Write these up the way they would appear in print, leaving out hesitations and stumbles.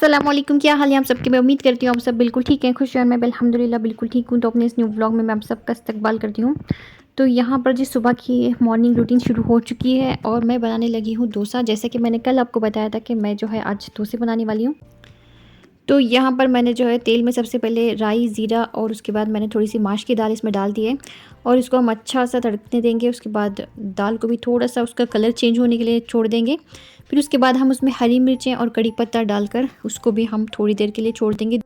अस्सलामुअलैकुम, क्या हाल है आप सबके। मैं उम्मीद करती हूँ आप सब बिल्कुल ठीक हैं, खुश हैं। मैं भी अल्हम्दुलिल्लाह बिल्कुल ठीक हूँ। तो अपने इस न्यू ब्लॉग में मैं आप सबका इस्तकबाल करती हूँ। तो यहाँ पर जी सुबह की मॉर्निंग रूटीन शुरू हो चुकी है और मैं बनाने लगी हूँ डोसा। जैसे कि मैंने कल आपको बताया था कि मैं जो है आज डोसे बनाने वाली हूँ। तो यहाँ पर मैंने जो है तेल में सबसे पहले राई, ज़ीरा और उसके बाद मैंने थोड़ी सी माश की दाल इसमें डाल दी है और इसको हम अच्छा सा तड़कने देंगे। उसके बाद दाल को भी थोड़ा सा उसका कलर चेंज होने के लिए छोड़ देंगे। फिर उसके बाद हम उसमें हरी मिर्चें और कड़ी पत्ता डालकर उसको भी हम थोड़ी देर के लिए छोड़ देंगे।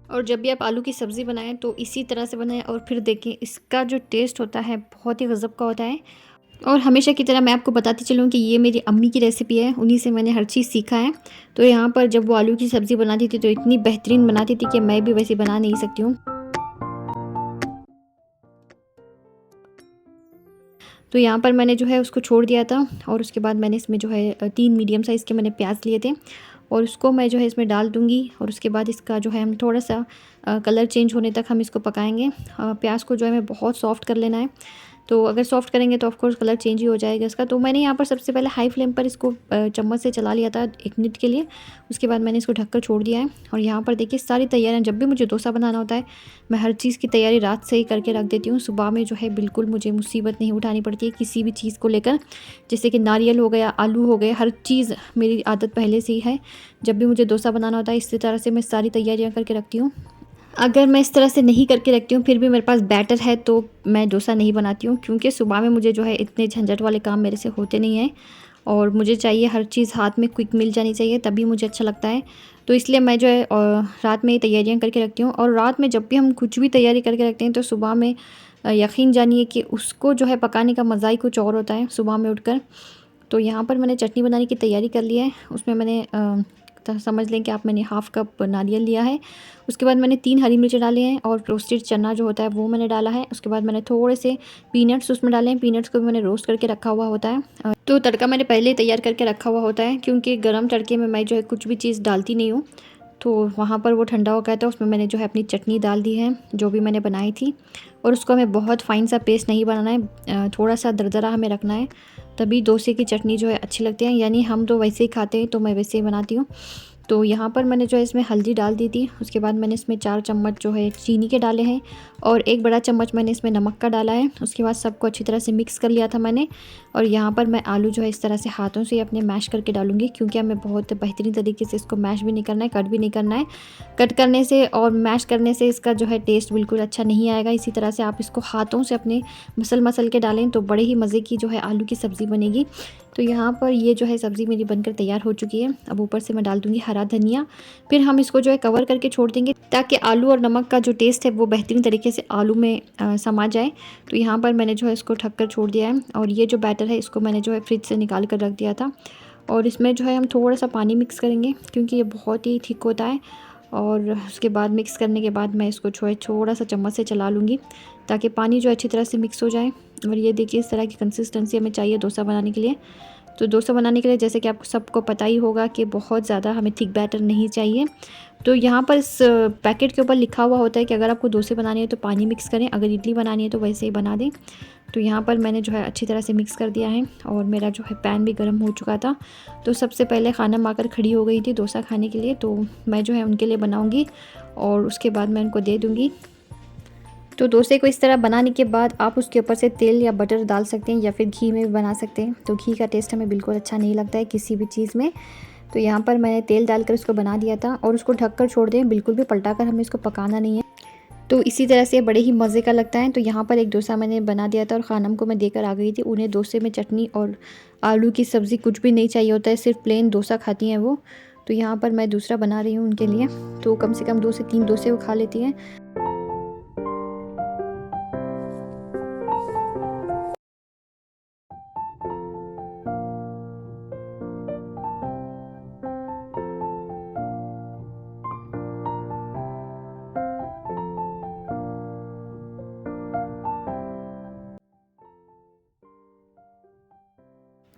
और जब भी आप आलू की सब्ज़ी बनाएं तो इसी तरह से बनाएं और फिर देखें इसका जो टेस्ट होता है बहुत ही गज़ब का होता है। और हमेशा की तरह मैं आपको बताती चलूँ कि ये मेरी अम्मी की रेसिपी है, उन्हीं से मैंने हर चीज़ सीखा है। तो यहाँ पर जब वो आलू की सब्ज़ी बनाती थी तो इतनी बेहतरीन बनाती थी कि मैं भी वैसे बना नहीं सकती हूँ। तो यहाँ पर मैंने जो है उसको छोड़ दिया था और उसके बाद मैंने इसमें जो है 3 मीडियम साइज़ के मैंने प्याज लिए थे और उसको मैं जो है इसमें डाल दूँगी। और उसके बाद इसका जो है हम थोड़ा सा कलर चेंज होने तक हम इसको पकाएंगे। प्याज को जो है हमें बहुत सॉफ्ट कर लेना है। तो अगर सॉफ्ट करेंगे तो ऑफ़ कोर्स कलर चेंज ही हो जाएगा इसका। तो मैंने यहाँ पर सबसे पहले हाई फ्लेम पर इसको चम्मच से चला लिया था 1 मिनट के लिए। उसके बाद मैंने इसको ढककर छोड़ दिया है। और यहाँ पर देखिए सारी तैयारियाँ, जब भी मुझे डोसा बनाना होता है मैं हर चीज़ की तैयारी रात से ही करके रख देती हूँ। सुबह में जो है बिल्कुल मुझे मुसीबत नहीं उठानी पड़ती है किसी भी चीज़ को लेकर। जैसे कि नारियल हो गया, आलू हो गए, हर चीज़ मेरी आदत पहले से ही है। जब भी मुझे डोसा बनाना होता है इसी तरह से मैं सारी तैयारियाँ करके रखती हूँ। अगर मैं इस तरह से नहीं करके रखती हूँ फिर भी मेरे पास बैटर है तो मैं डोसा नहीं बनाती हूँ, क्योंकि सुबह में मुझे जो है इतने झंझट वाले काम मेरे से होते नहीं हैं और मुझे चाहिए हर चीज़ हाथ में क्विक मिल जानी चाहिए, तभी मुझे अच्छा लगता है। तो इसलिए मैं जो है रात में ही तैयारियाँ करके रखती हूँ। और रात में जब भी हम कुछ भी तैयारी करके रखते हैं तो सुबह में यकीन जानिए कि उसको जो है पकाने का मज़ा ही कुछ और होता है सुबह में उठकर। तो यहाँ पर मैंने चटनी बनाने की तैयारी कर ली है। उसमें मैंने समझ लें कि आप, मैंने हाफ़ कप नारियल लिया है। उसके बाद मैंने 3 हरी मिर्ची डाली हैं और रोस्टेड चना जो होता है वो मैंने डाला है। उसके बाद मैंने थोड़े से पीनट्स उसमें डाले हैं। पीनट्स को भी मैंने रोस्ट करके रखा हुआ होता है। तो तड़का मैंने पहले ही तैयार करके रखा हुआ होता है, क्योंकि गरम तड़के में मैं जो है कुछ भी चीज़ डालती नहीं हूँ। तो वहाँ पर वो ठंडा हो गया था, उसमें मैंने जो है अपनी चटनी डाल दी है जो भी मैंने बनाई थी। और उसको हमें बहुत फ़ाइन सा पेस्ट नहीं बनाना है, थोड़ा सा दरदरा हमें रखना है, तभी डोसे की चटनी जो है अच्छी लगती है। यानी हम तो वैसे ही खाते हैं तो मैं वैसे ही बनाती हूँ। तो यहाँ पर मैंने जो है इसमें हल्दी डाल दी थी। उसके बाद मैंने इसमें 4 चम्मच जो है चीनी के डाले हैं और 1 बड़ा चम्मच मैंने इसमें नमक का डाला है। उसके बाद सबको अच्छी तरह से मिक्स कर लिया था मैंने। और यहाँ पर मैं आलू जो है इस तरह से हाथों से अपने मैश करके डालूँगी, क्योंकि हमें बहुत बेहतरीन तरीके से इसको मैश भी नहीं करना है, कट भी नहीं करना है। कट करने से और मैश करने से इसका जो है टेस्ट बिल्कुल अच्छा नहीं आएगा। इसी तरह से आप इसको हाथों से अपने मसल के डालें तो बड़े ही मज़े की जो है आलू की सब्ज़ी बनेगी। तो यहाँ पर ये जो है सब्ज़ी मेरी बनकर तैयार हो चुकी है। अब ऊपर से मैं डाल दूँगी हरा धनिया। फिर हम इसको जो है कवर करके छोड़ देंगे ताकि आलू और नमक का जो टेस्ट है वो बेहतरीन तरीके से आलू में समा जाए। तो यहाँ पर मैंने जो है इसको ढक कर छोड़ दिया है। और ये जो बैटर है इसको मैंने जो है फ्रिज से निकाल कर रख दिया था। और इसमें जो है हम थोड़ा सा पानी मिक्स करेंगे, क्योंकि ये बहुत ही थिक होता है। और उसके बाद मिक्स करने के बाद मैं इसको जो है थोड़ा सा चम्मच से चला लूँगी ताकि पानी जो अच्छी तरह से मिक्स हो जाए। और ये देखिए इस तरह की कंसिस्टेंसी हमें चाहिए डोसा बनाने के लिए। तो डोसा बनाने के लिए जैसे कि आपको सबको पता ही होगा कि बहुत ज़्यादा हमें थिक बैटर नहीं चाहिए। तो यहाँ पर इस पैकेट के ऊपर लिखा हुआ होता है कि अगर आपको डोसे बनाने हैं तो पानी मिक्स करें, अगर इडली बनानी है तो वैसे ही बना दें। तो यहाँ पर मैंने जो है अच्छी तरह से मिक्स कर दिया है और मेरा जो है पैन भी गर्म हो चुका था। तो सबसे पहले खाना आकर खड़ी हो गई थी डोसा खाने के लिए, तो मैं जो है उनके लिए बनाऊँगी और उसके बाद मैं उनको दे दूँगी। तो डोसे को इस तरह बनाने के बाद आप उसके ऊपर से तेल या बटर डाल सकते हैं या फिर घी में भी बना सकते हैं। तो घी का टेस्ट हमें बिल्कुल अच्छा नहीं लगता है किसी भी चीज़ में। तो यहाँ पर मैंने तेल डालकर उसको बना दिया था और उसको ढककर छोड़ दें, बिल्कुल भी पलटाकर हमें इसको पकाना नहीं है। तो इसी तरह से बड़े ही मज़े का लगता है। तो यहाँ पर एक डोसा मैंने बना दिया था और ख़ानम को मैं देकर आ गई थी। उन्हें डोसे में चटनी और आलू की सब्ज़ी कुछ भी नहीं चाहिए होता है, सिर्फ प्लेन डोसा खाती हैं वो। तो यहाँ पर मैं दूसरा बना रही हूँ उनके लिए। तो कम से कम 2 से 3 डोसे वो खा लेती हैं।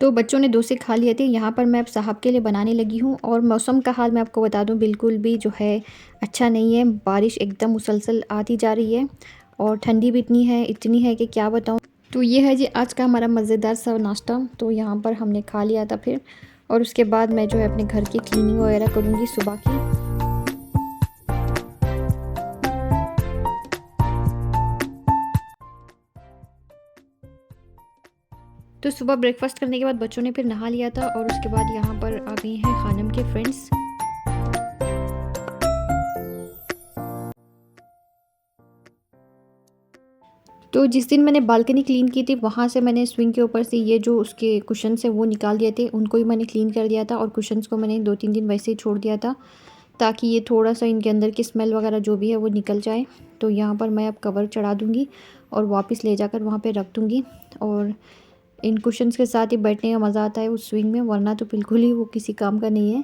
तो बच्चों ने डोसे खा लिए थे। यहाँ पर मैं अब साहब के लिए बनाने लगी हूँ। और मौसम का हाल मैं आपको बता दूँ बिल्कुल भी जो है अच्छा नहीं है। बारिश एकदम मुसलसल आती जा रही है और ठंडी भी इतनी है कि क्या बताऊँ। तो ये है जी आज का हमारा मज़ेदार सा नाश्ता। तो यहाँ पर हमने खा लिया था फिर। और उसके बाद मैं जो है अपने घर की क्लीनिंग वगैरह करूँगी सुबह की। तो सुबह ब्रेकफास्ट करने के बाद बच्चों ने फिर नहा लिया था और उसके बाद यहाँ पर आ गई हैं खानम के फ्रेंड्स। तो जिस दिन मैंने बालकनी क्लीन की थी वहाँ से मैंने स्विंग के ऊपर से ये जो उसके कुशन्स हैं वो निकाल दिए थे, उनको ही मैंने क्लीन कर दिया था और कुशन्स को मैंने 2-3 दिन वैसे ही छोड़ दिया था ताकि ये थोड़ा सा इनके अंदर की स्मेल वगैरह जो भी है वो निकल जाए। तो यहाँ पर मैं अब कवर चढ़ा दूँगी और वापस ले जाकर वहाँ पे रख दूँगी। और इन कुशन्स के साथ ही बैठने का मज़ा आता है उस स्विंग में, वरना तो बिल्कुल ही वो किसी काम का नहीं है।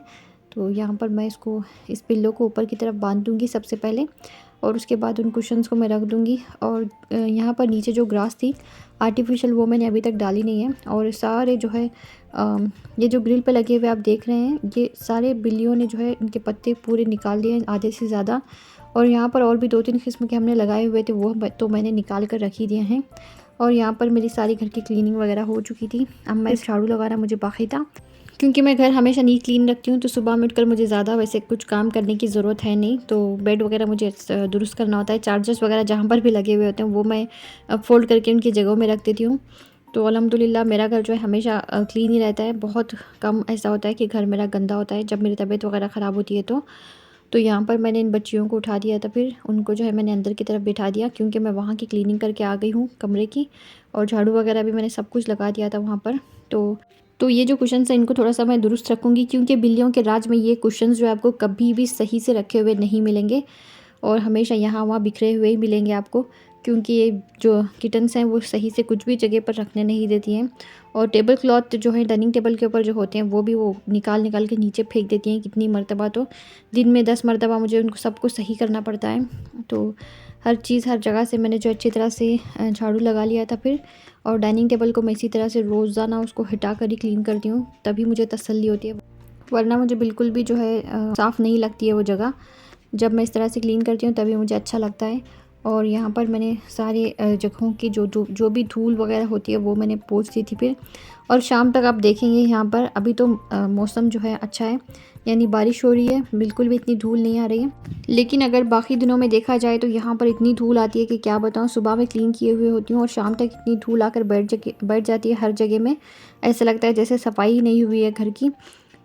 तो यहाँ पर मैं इसको इस पिल्लो को ऊपर की तरफ बांध दूँगी सबसे पहले और उसके बाद उन कुशन्स को मैं रख दूँगी। और यहाँ पर नीचे जो ग्रास थी आर्टिफिशियल वो मैंने अभी तक डाली नहीं है। और सारे जो है ये जो ग्रिल पे लगे हुए आप देख रहे हैं ये सारे बिल्लियों ने जो है इनके पत्ते पूरे निकाल दिए हैं, आधे से ज़्यादा। और यहाँ पर और भी 2-3 किस्म के हमने लगाए हुए थे वो तो मैंने निकाल कर रख ही दिए हैं। और यहाँ पर मेरी सारी घर की क्लीनिंग वगैरह हो चुकी थी। अब मैं झाड़ू लगाना मुझे बाकी था क्योंकि मैं घर हमेशा नीट क्लीन रखती हूँ, तो सुबह में उठकर मुझे ज़्यादा वैसे कुछ काम करने की ज़रूरत है नहीं। तो बेड वगैरह मुझे दुरुस्त करना होता है, चार्जर्स वगैरह जहाँ पर भी लगे हुए होते हैं वो मैं फ़ोल्ड करके उनकी जगहों में रख देती हूँ। तो अल्हम्दुलिल्लाह मेरा घर जो है हमेशा क्लीन ही रहता है, बहुत कम ऐसा होता है कि घर मेरा गंदा होता है जब मेरी तबीयत वगैरह ख़राब होती है। तो यहाँ पर मैंने इन बच्चियों को उठा दिया था, फिर उनको जो है मैंने अंदर की तरफ बिठा दिया क्योंकि मैं वहाँ की क्लीनिंग करके आ गई हूँ कमरे की। और झाड़ू वगैरह भी मैंने सब कुछ लगा दिया था वहाँ पर। तो ये जो कुशन्स हैं इनको थोड़ा-सा मैं दुरुस्त रखूँगी क्योंकि बिल्लियों के राज में ये कुशन्स जो है आपको कभी भी सही से रखे हुए नहीं मिलेंगे और हमेशा यहाँ वहाँ बिखरे हुए ही मिलेंगे आपको, क्योंकि ये जो किटन्स हैं वो सही से कुछ भी जगह पर रखने नहीं देती हैं। और टेबल क्लॉथ जो है डाइनिंग टेबल के ऊपर जो होते हैं वो भी वो निकाल के नीचे फेंक देती हैं कितनी मरतबा। तो दिन में 10 मरतबा मुझे उनको सबको सही करना पड़ता है। तो हर चीज़ हर जगह से मैंने जो अच्छी तरह से झाड़ू लगा लिया था फिर। और डाइनिंग टेबल को मैं इसी तरह से रोज़ाना उसको हटा कर ही क्लीन करती हूँ, तभी मुझे तसल्ली होती है, वरना मुझे बिल्कुल भी जो है साफ़ नहीं लगती है वो जगह। जब मैं इस तरह से क्लीन करती हूँ तभी मुझे अच्छा लगता है। और यहाँ पर मैंने सारे जगहों की जो भी धूल वगैरह होती है वो मैंने पोंछ दी थी फिर। और शाम तक आप देखेंगे यहाँ पर अभी तो मौसम जो है अच्छा है, यानी बारिश हो रही है, बिल्कुल भी इतनी धूल नहीं आ रही है। लेकिन अगर बाकी दिनों में देखा जाए तो यहाँ पर इतनी धूल आती है कि क्या बताऊँ। सुबह में क्लीन किए हुए होती हूँ और शाम तक इतनी धूल आकर बैठ जाती है हर जगह में, ऐसा लगता है जैसे सफाई ही नहीं हुई है घर की।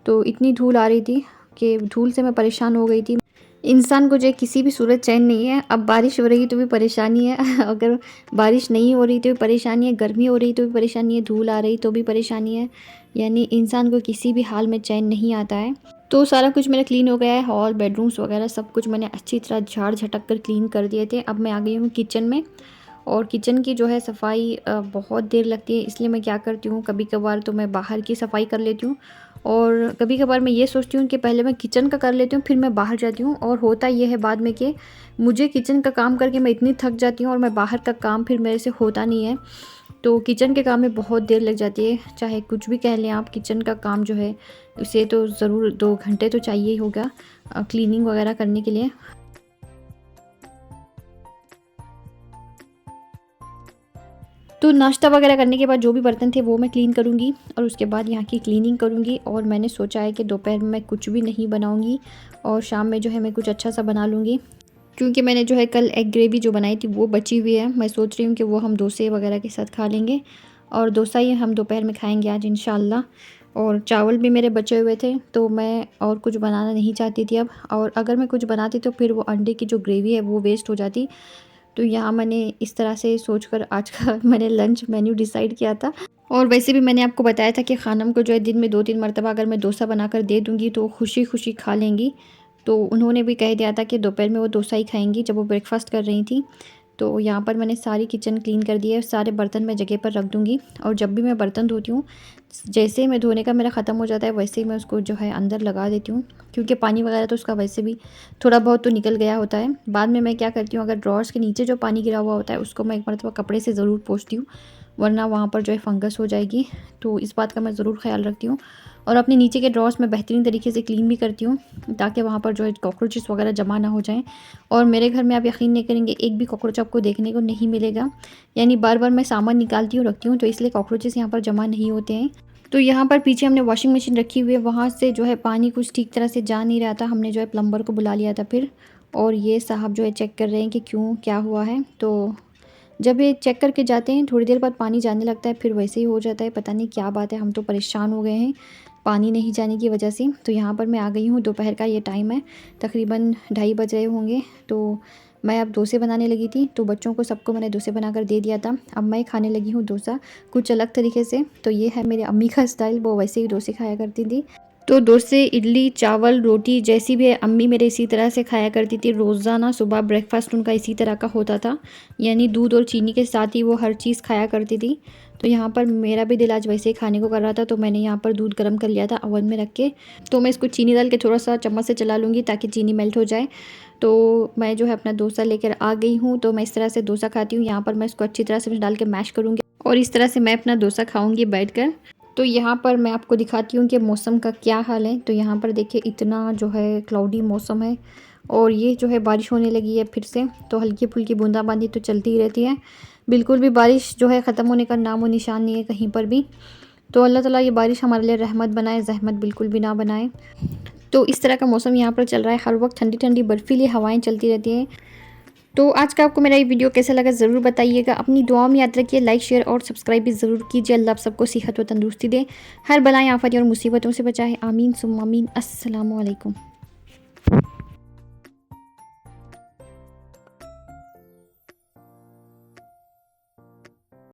तो इतनी धूल आ रही थी कि धूल से मैं परेशान हो गई थी। इंसान को जो है किसी भी सूरत चैन नहीं है। अब बारिश हो रही है तो भी परेशानी है अगर बारिश नहीं हो रही तो भी परेशानी है, गर्मी हो रही तो भी परेशानी है, धूल आ रही तो भी परेशानी है। यानी इंसान को किसी भी हाल में चैन नहीं आता है। तो सारा कुछ मेरा क्लीन हो गया है, हॉल बेडरूम्स वगैरह सब कुछ मैंने अच्छी तरह झाड़ झटक कर क्लीन कर दिए थे। अब मैं आ गई हूँ किचन में। और किचन की जो है सफाई बहुत देर लगती है, इसलिए मैं क्या करती हूँ कभी कभार तो मैं बाहर की सफाई कर लेती हूँ और कभी कभार मैं ये सोचती हूँ कि पहले मैं किचन का कर लेती हूँ फिर मैं बाहर जाती हूँ। और होता ये है बाद में कि मुझे किचन का काम करके मैं इतनी थक जाती हूँ और मैं बाहर का काम फिर मेरे से होता नहीं है। तो किचन के काम में बहुत देर लग जाती है, चाहे कुछ भी कह लें आप, किचन का काम जो है उसे तो ज़रूर 2 घंटे तो चाहिए ही होगा क्लीनिंग वगैरह करने के लिए। तो नाश्ता वगैरह करने के बाद जो भी बर्तन थे वो मैं क्लीन करूँगी और उसके बाद यहाँ की क्लीनिंग करूँगी। और मैंने सोचा है कि दोपहर में मैं कुछ भी नहीं बनाऊँगी और शाम में जो है मैं कुछ अच्छा सा बना लूँगी, क्योंकि मैंने जो है कल एग ग्रेवी जो बनाई थी वो बची हुई है। मैं सोच रही हूँ कि वो हम डोसे वगैरह के साथ खा लेंगे और डोसा ही हम दोपहर में खाएंगे आज इंशाल्लाह। और चावल भी मेरे बचे हुए थे तो मैं और कुछ बनाना नहीं चाहती थी अब, और अगर मैं कुछ बनाती तो फिर वो अंडे की जो ग्रेवी है वो वेस्ट हो जाती। तो यहाँ मैंने इस तरह से सोचकर आज का मैंने लंच मेन्यू डिसाइड किया था। और वैसे भी मैंने आपको बताया था कि खानम को जो है दिन में 2-3 मरतबा अगर मैं डोसा बनाकर दे दूँगी तो खुशी खुशी खा लेंगी। तो उन्होंने भी कह दिया था कि दोपहर में वो डोसा ही खाएंगी जब वो ब्रेकफास्ट कर रही थी। तो यहाँ पर मैंने सारी किचन क्लीन कर दी है, सारे बर्तन मैं जगह पर रख दूँगी। और जब भी मैं बर्तन धोती हूँ, जैसे ही मैं धोने का मेरा ख़त्म हो जाता है वैसे ही मैं उसको जो है अंदर लगा देती हूँ, क्योंकि पानी वगैरह तो उसका वैसे भी थोड़ा बहुत तो निकल गया होता है। बाद में मैं क्या करती हूँ, अगर ड्रॉर्स के नीचे जो पानी गिरा हुआ होता है उसको मैं एक मरतबा कपड़े से ज़रूर पोंछती हूँ, वरना वहाँ पर जो है फंगस हो जाएगी। तो इस बात का मैं ज़रूर ख्याल रखती हूँ। और अपने नीचे के ड्रॉर्स में बेहतरीन तरीके से क्लीन भी करती हूँ ताकि वहाँ पर जो है कॉकरोचेस वगैरह जमा ना हो जाएँ। और मेरे घर में आप यकीन नहीं करेंगे, एक भी कॉकरोच आपको देखने को नहीं मिलेगा। यानी बार बार मैं सामान निकालती हूँ रखती हूँ, तो इसलिए कॉकरोचेस यहाँ पर जमा नहीं होते हैं। तो यहाँ पर पीछे हमने वॉशिंग मशीन रखी हुई है, वहाँ से जो है पानी कुछ ठीक तरह से जा नहीं रहा था। हमने जो है प्लम्बर को बुला लिया था फिर, और ये साहब जो है चेक कर रहे हैं कि क्यों क्या हुआ है। तो जब ये चेक करके जाते हैं थोड़ी देर बाद पानी जाने लगता है, फिर वैसे ही हो जाता है। पता नहीं क्या बात है, हम तो परेशान हो गए हैं पानी नहीं जाने की वजह से। तो यहाँ पर मैं आ गई हूँ, दोपहर का ये टाइम है, तकरीबन 2:30 बज रहे होंगे। तो मैं अब डोसे बनाने लगी थी, तो बच्चों को सबको मैंने डोसे बनाकर दे दिया था। अब मैं खाने लगी हूँ डोसा कुछ अलग तरीके से। तो ये है मेरी अम्मी का स्टाइल, वो वैसे ही डोसे खाया करती थी। तो डोसे, इडली, चावल, रोटी जैसी भी है, अम्मी मेरे इसी तरह से खाया करती थी रोज़ाना। सुबह ब्रेकफास्ट उनका इसी तरह का होता था, यानी दूध और चीनी के साथ ही वो हर चीज़ खाया करती थी। तो यहाँ पर मेरा भी दिल आज वैसे ही खाने को कर रहा था, तो मैंने यहाँ पर दूध गर्म कर लिया था ओवन में रख के। तो मैं इसको चीनी डाल के थोड़ा सा चम्मच से चला लूँगी ताकि चीनी मेल्ट हो जाए। तो मैं जो है अपना डोसा लेकर आ गई हूँ। तो मैं इस तरह से डोसा खाती हूँ। यहाँ पर मैं इसको अच्छी तरह से डाल के मैश करूँगी और इस तरह से मैं अपना डोसा खाऊँगी बैठकर। तो यहाँ पर मैं आपको दिखाती हूँ कि मौसम का क्या हाल है। तो यहाँ पर देखिए इतना जो है क्लाउडी मौसम है, और ये जो है बारिश होने लगी है फिर से। तो हल्की फुल्की बूंदाबांदी तो चलती ही रहती है, बिल्कुल भी बारिश जो है ख़त्म होने का नामो निशान नहीं है कहीं पर भी। तो अल्लाह ताला ये बारिश हमारे लिए रहमत बनाए, ज़हमत बिल्कुल भी ना बनाए। तो इस तरह का मौसम यहाँ पर चल रहा है, हर वक्त ठंडी ठंडी बर्फीली हवाएं चलती रहती हैं। तो आज का आपको मेरा ये वीडियो कैसा लगा ज़रूर बताइएगा। अपनी दुआओं में याद रखिए, लाइक शेयर और सब्सक्राइब भी ज़रूर कीजिए। अल्लाह आप सबको सेहत व तंदुरुस्ती दे, हर बलाएं आफत और मुसीबतों से बचाए। आमीन सुम्मा आमीन। अस्सलामु अलैकुम।